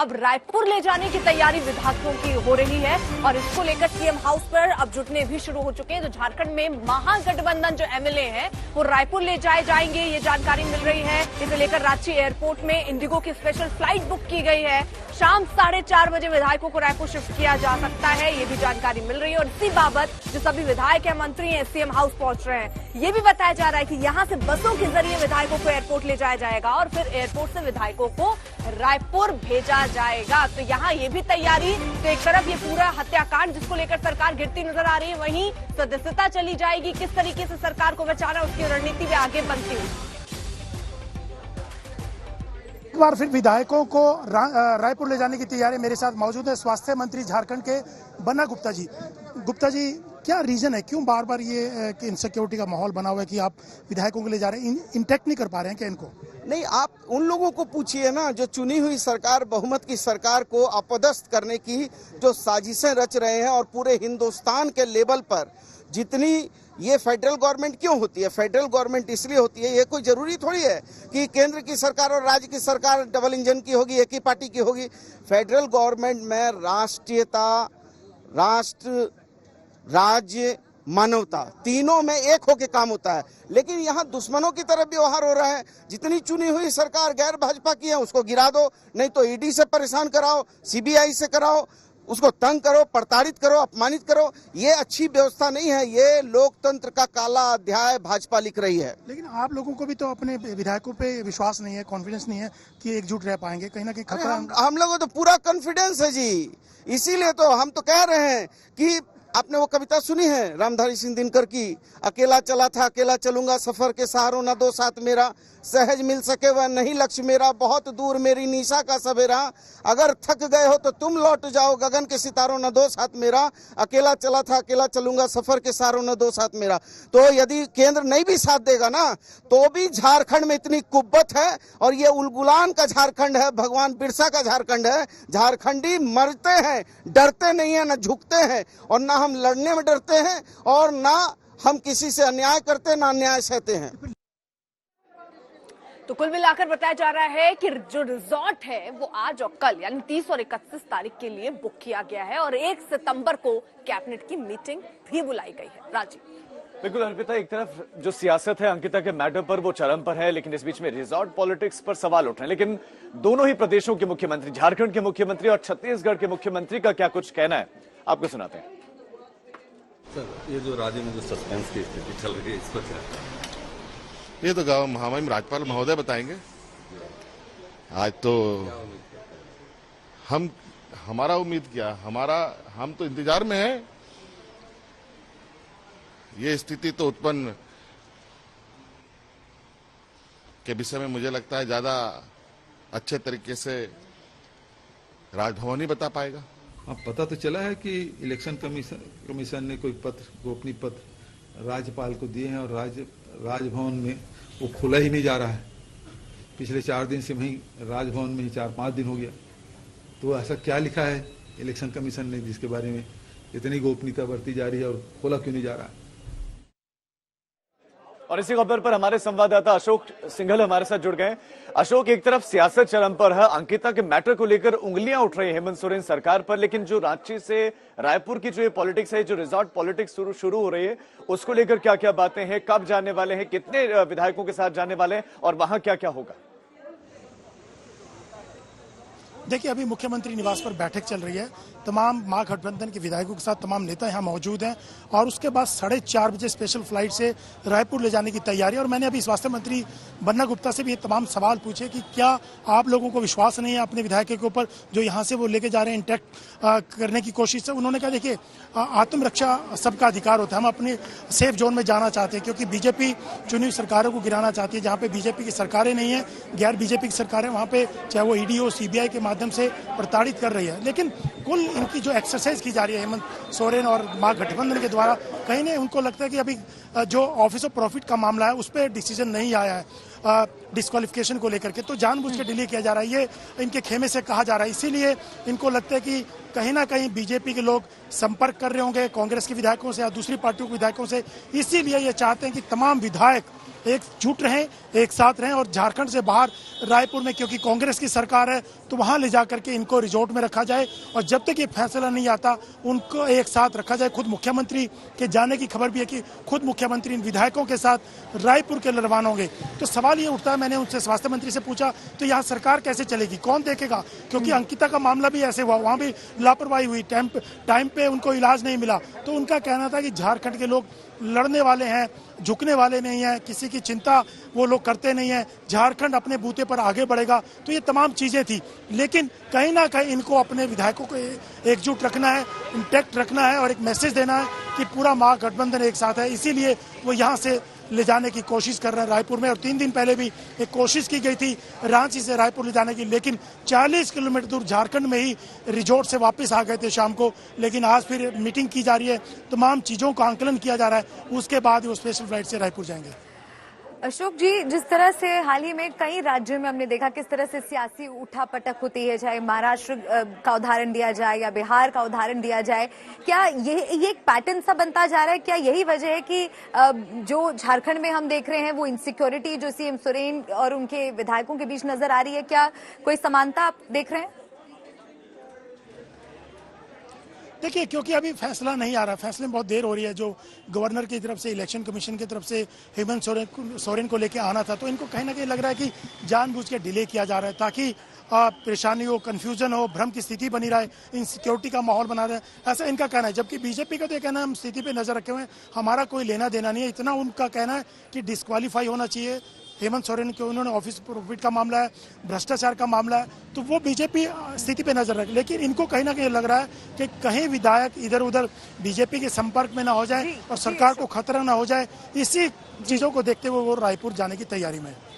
अब रायपुर ले जाने की तैयारी विधायकों की हो रही है और इसको लेकर सीएम हाउस पर अब जुटने भी शुरू हो चुके हैं। तो झारखंड में महागठबंधन जो एमएलए हैं वो रायपुर ले जाए जाएंगे, ये जानकारी मिल रही है। इसे लेकर रांची एयरपोर्ट में इंडिगो की स्पेशल फ्लाइट बुक की गई है। शाम 4:30 बजे विधायकों को रायपुर शिफ्ट किया जा सकता है, ये भी जानकारी मिल रही है। और इसी बाबत जो सभी विधायक या मंत्री हैं सीएम हाउस पहुंच रहे हैं। ये भी बताया जा रहा है कि यहां से बसों के जरिए विधायकों को एयरपोर्ट ले जाया जाएगा और फिर एयरपोर्ट से विधायकों को रायपुर भेजा जाएगा। तो यहाँ ये भी तैयारी, तो एक तरफ ये पूरा हत्याकांड जिसको लेकर सरकार गिरती नजर आ रही है, वहीं सदस्यता चली जाएगी। किस तरीके से सरकार को बचाना, उसकी रणनीति भी आगे बनती हुई। एक बार फिर विधायकों को रायपुर ले जाने की तैयारी। मेरे साथ मौजूद है स्वास्थ्य मंत्री झारखंड के बन्ना गुप्ता जी। गुप्ता जी, क्या रीजन है, क्यों बार बार ये इनसिक्योरिटी का माहौल बना हुआ है कि आप विधायकों को ले जा रहे हैं? इंटैक्ट नहीं कर पा रहे हैं क्या इनको? नहीं, आप उन लोगों को पूछिए ना जो चुनी हुई सरकार, बहुमत की सरकार को अपदस्थ करने की जो साजिशें रच रहे हैं। और पूरे हिंदुस्तान के लेवल पर जितनी ये फेडरल गवर्नमेंट क्यों होती है? फेडरल गवर्नमेंट इसलिए होती है, ये कोई जरूरी थोड़ी है कि केंद्र की सरकार और राज्य की सरकार डबल इंजन की होगी, एक ही पार्टी की होगी। फेडरल गवर्नमेंट में राष्ट्रीयता, राष्ट्र, राज्य, मानवता, तीनों में एक होके काम होता है। लेकिन यहाँ दुश्मनों की तरफ व्यवहार हो रहा है। जितनी चुनी हुई सरकार गैर भाजपा की है उसको गिरा दो, नहीं तो ईडी से परेशान कराओ, सीबीआई से कराओ, उसको तंग करो, प्रताड़ित करो, अपमानित करो। ये अच्छी व्यवस्था नहीं है। ये लोकतंत्र का काला अध्याय भाजपा लिख रही है। लेकिन आप लोगों को भी तो अपने विधायकों पे विश्वास नहीं है, कॉन्फिडेंस नहीं है कि एकजुट रह पाएंगे। कहीं ना कहीं खतरा। हम लोगों को तो पूरा कॉन्फिडेंस है जी। इसीलिए तो हम तो कह रहे हैं कि आपने वो कविता सुनी है रामधारी सिंह दिनकर की, अकेला चला था अकेला चलूंगा, सफर के सहारों न दो साथ मेरा, सहज मिल सके वह नहीं लक्ष्य मेरा, बहुत दूर मेरी निशा का सवेरा, अगर थक गए हो तो तुम लौट जाओ, गगन के सितारों न दो साथ मेरा, अकेला चला था अकेला चलूंगा, सफर के सहारों न दो साथ मेरा। तो यदि केंद्र नहीं भी साथ देगा ना, तो भी झारखंड में इतनी कुव्वत है और ये उलगुलान का झारखंड है, भगवान बिरसा का झारखंड है। झारखंडी मरते हैं, डरते नहीं है, न झुकते हैं, और ना हम लड़ने में डरते हैं और ना हम किसी से अन्याय करते, ना अन्याय सहते हैं। तो कुल मिलाकर बताया जा रहा है कि जो रिजॉर्ट है वो आज और कल यानी 30 और 31 तारीख के लिए बुक किया गया है और 1 सितंबर को कैबिनेट की मीटिंग भी बुलाई गई है। राजीव। बिल्कुल अर्पिता, एक तरफ जो सियासत है अंकिता के मैटर पर वो चरम पर है, लेकिन इस बीच में रिजॉर्ट पॉलिटिक्स पर सवाल उठ रहे हैं। लेकिन दोनों ही प्रदेशों के मुख्यमंत्री, झारखंड के मुख्यमंत्री और छत्तीसगढ़ के मुख्यमंत्री का क्या कुछ कहना है, आपको सुनाते हैं। सर, ये जो राज्य में जो सस्पेंस की स्थिति चल रही है, इसको क्या? ये तो हमारे राज्यपाल महोदय बताएंगे। आज तो हमारा उम्मीद क्या, हम तो इंतजार में हैं। ये स्थिति तो उत्पन्न के विषय में मुझे लगता है ज्यादा अच्छे तरीके से राजभवन ही बता पाएगा। अब पता तो चला है कि इलेक्शन कमीशन ने कोई पत्र, गोपनीय पत्र राज्यपाल को दिए हैं और राजभवन में वो खुला ही नहीं जा रहा है। पिछले 4 दिन से वहीं राजभवन में ही 4-5 दिन हो गया। तो ऐसा क्या लिखा है इलेक्शन कमीशन ने जिसके बारे में इतनी गोपनीयता बरती जा रही है और खोला क्यों नहीं जा रहा है? और इसी खबर पर हमारे संवाददाता अशोक सिंघल हमारे साथ जुड़ गए। अशोक, एक तरफ सियासत चरम पर है, अंकिता के मैटर को लेकर उंगलियां उठ रही है हेमंत सोरेन सरकार पर, लेकिन जो रांची से रायपुर की जो ये पॉलिटिक्स है, जो रिजॉर्ट पॉलिटिक्स शुरू हो रही है, उसको लेकर क्या क्या बातें हैं, कब जाने वाले हैं, कितने विधायकों के साथ जाने वाले हैं और वहां क्या क्या होगा? देखिए, अभी मुख्यमंत्री निवास पर बैठक चल रही है। तमाम महागठबंधन के विधायकों के साथ तमाम नेता यहाँ मौजूद हैं और उसके बाद 4:30 बजे स्पेशल फ्लाइट से रायपुर ले जाने की तैयारी। और मैंने अभी स्वास्थ्य मंत्री बन्ना गुप्ता से भी ये तमाम सवाल पूछे कि क्या आप लोगों को विश्वास नहीं है अपने विधायकों के ऊपर जो यहाँ से वो लेके जा रहे हैं, इंटैक्ट करने की कोशिश से? उन्होंने कहा देखिए, आत्मरक्षा सबका अधिकार होता है, हम अपने सेफ जोन में जाना चाहते हैं क्योंकि बीजेपी चुनी हुई सरकारों को गिराना चाहती है। जहाँ पे बीजेपी की सरकारें नहीं है, गैर बीजेपी की सरकारें, वहाँ पे चाहे वो ईडी हो, सीबीआई के माध्यम से प्रताड़ित कर रही है। लेकिन कुल इनकी जो एक्सरसाइज की जा रही है हेमंत सोरेन और महागठबंधन के द्वारा, कहीं नहीं उनको लगता है कि अभी जो ऑफिस ऑफ प्रॉफिट का मामला है उस पर डिसीजन नहीं आया है डिस्क्वालिफिकेशन को लेकर के, तो जानबूझ के डिले किया जा रहा है, ये इनके खेमे से कहा जा रहा है। इसीलिए इनको लगता है कि कहीं ना कहीं बीजेपी के लोग संपर्क कर रहे होंगे कांग्रेस के विधायकों से या दूसरी पार्टियों के विधायकों से, इसीलिए ये चाहते हैं कि तमाम विधायक एकजुट रहें, एक साथ रहें और झारखंड से बाहर रायपुर में, क्योंकि कांग्रेस की सरकार है, तो वहां ले जाकर के इनको रिजॉर्ट में रखा जाए और जब तक ये फैसला नहीं आता उनको एक साथ रखा जाए। खुद मुख्यमंत्री के जाने की खबर भी है कि खुद मुख्यमंत्री इन विधायकों के साथ रायपुर के लिए रवाना होंगे। तो सवाल ये उठता है, मैंने उनसे स्वास्थ्य मंत्री से पूछा तो यहाँ सरकार कैसे चलेगी, कौन देखेगा, क्योंकि अंकिता का मामला भी ऐसे हुआ, वहां भी लापरवाही हुई, टाइम पे उनको इलाज नहीं मिला। तो उनका कहना था कि झारखंड के लोग लड़ने वाले हैं, झुकने वाले नहीं हैं, किसी की चिंता वो लोग करते नहीं हैं, झारखंड अपने बूते पर आगे बढ़ेगा। तो ये तमाम चीजें थी, लेकिन कहीं ना कहीं इनको अपने विधायकों को एकजुट रखना है, इंटैक्ट रखना है और एक मैसेज देना है कि पूरा महागठबंधन एक साथ है। इसीलिए वो यहाँ से ले जाने की कोशिश कर रहे हैं रायपुर में। और 3 दिन पहले भी एक कोशिश की गई थी रांची से रायपुर ले जाने की, लेकिन 40 किलोमीटर दूर झारखंड में ही रिजॉर्ट से वापस आ गए थे शाम को। लेकिन आज फिर मीटिंग की जा रही है, तमाम चीज़ों का आंकलन किया जा रहा है, उसके बाद वो स्पेशल फ्लाइट से रायपुर जाएंगे। अशोक जी, जिस तरह से हाल ही में कई राज्यों में हमने देखा किस तरह से सियासी उठापटक होती है, चाहे महाराष्ट्र का उदाहरण दिया जाए या बिहार का उदाहरण दिया जाए, क्या ये एक पैटर्न सा बनता जा रहा है? क्या यही वजह है कि जो झारखंड में हम देख रहे हैं वो इनसिक्योरिटी जो सीएम सोरेन और उनके विधायकों के बीच नजर आ रही है, क्या कोई समानता आप देख रहे हैं? देखिए, क्योंकि अभी फैसला नहीं आ रहा, फैसले में बहुत देर हो रही है। जो गवर्नर की तरफ से, इलेक्शन कमीशन की तरफ से हेमंत सोरेन को लेके आना था, तो इनको कहीं ना कहीं लग रहा है कि जानबूझ के डिले किया जा रहा है ताकि परेशानी हो, कंफ्यूजन हो, भ्रम की स्थिति बनी रहे, इनसिक्योरिटी का माहौल बना रहे, ऐसा इनका कहना है। जबकि बीजेपी का तो ये कहना है हम स्थिति पे नजर रखे हुए हैं, हमारा कोई लेना देना नहीं है। इतना उनका कहना है कि डिस्क्वालीफाई होना चाहिए हेमंत सोरेन के, उन्होंने ऑफिस प्रॉफिट का मामला है, भ्रष्टाचार का मामला है, तो वो बीजेपी स्थिति पे नजर रखे। लेकिन इनको कहीं ना कहीं लग रहा है कि कहीं विधायक इधर उधर बीजेपी के संपर्क में ना हो जाए और सरकार को खतरा ना हो जाए, इसी चीजों को देखते हुए वो रायपुर जाने की तैयारी में है।